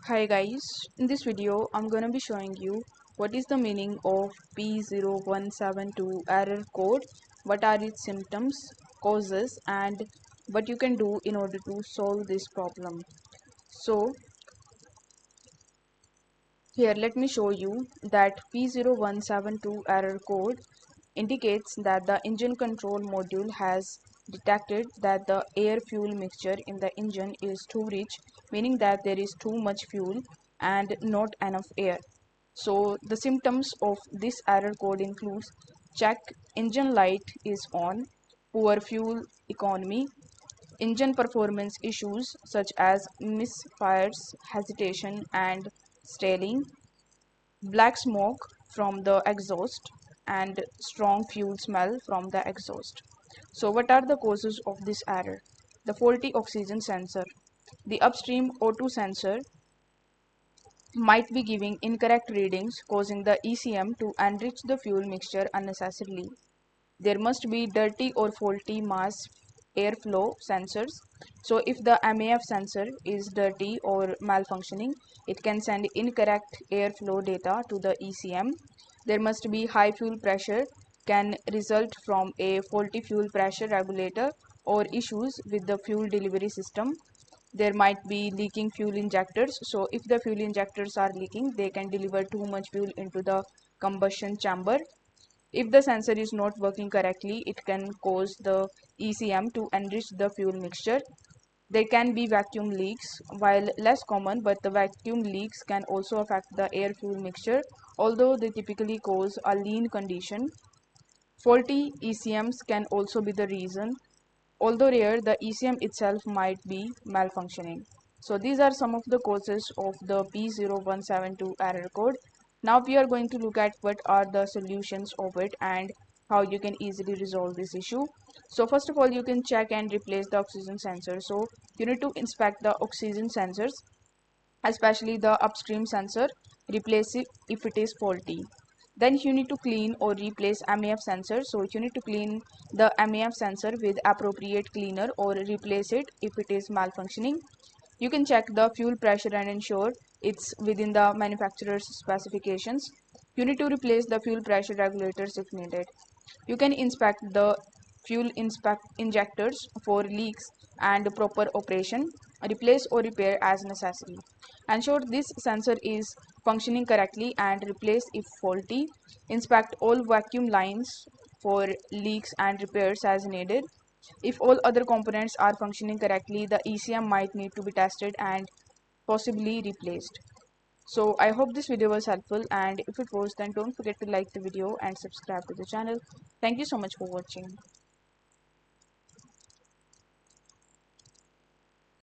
Hi guys, in this video I'm gonna be showing you what is the meaning of P0172 error code, what are its symptoms, causes, and what you can do in order to solve this problem. So here let me show you that P0172 error code indicates that the engine control module has detected that the air fuel mixture in the engine is too rich, meaning that there is too much fuel and not enough air. So the symptoms of this error code includes check engine light is on, poor fuel economy, engine performance issues such as misfires, hesitation and stalling, black smoke from the exhaust, and strong fuel smell from the exhaust. So what are the causes of this error? The faulty oxygen sensor. The upstream O2 sensor might be giving incorrect readings, causing the ECM to enrich the fuel mixture unnecessarily. There must be dirty or faulty mass airflow sensors. So if the MAF sensor is dirty or malfunctioning, it can send incorrect airflow data to the ECM. There must be high fuel pressure, can result from a faulty fuel pressure regulator or issues with the fuel delivery system. There might be leaking fuel injectors. So if the fuel injectors are leaking, they can deliver too much fuel into the combustion chamber. If the sensor is not working correctly, it can cause the ECM to enrich the fuel mixture. There can be vacuum leaks, while less common, but the vacuum leaks can also affect the air fuel mixture, although they typically cause a lean condition. Faulty ECMs can also be the reason. Although rare, the ECM itself might be malfunctioning. So these are some of the causes of the P0172 error code. Now we are going to look at what are the solutions of it and how you can easily resolve this issue. So first of all, you can check and replace the oxygen sensor. So you need to inspect the oxygen sensors, especially the upstream sensor, replace it if it is faulty. Then you need to clean or replace MAF sensor. So you need to clean the MAF sensor with appropriate cleaner or replace it if it is malfunctioning. You can check the fuel pressure and ensure it's within the manufacturer's specifications. You need to replace the fuel pressure regulators if needed. You can inspect the fuel injectors for leaks and proper operation. Replace or repair as necessary. Ensure this sensor is functioning correctly and replace if faulty. Inspect all vacuum lines for leaks and repairs as needed. If all other components are functioning correctly, the ECM might need to be tested and possibly replaced. So I hope this video was helpful, and if it was, then don't forget to like the video and subscribe to the channel. Thank you so much for watching.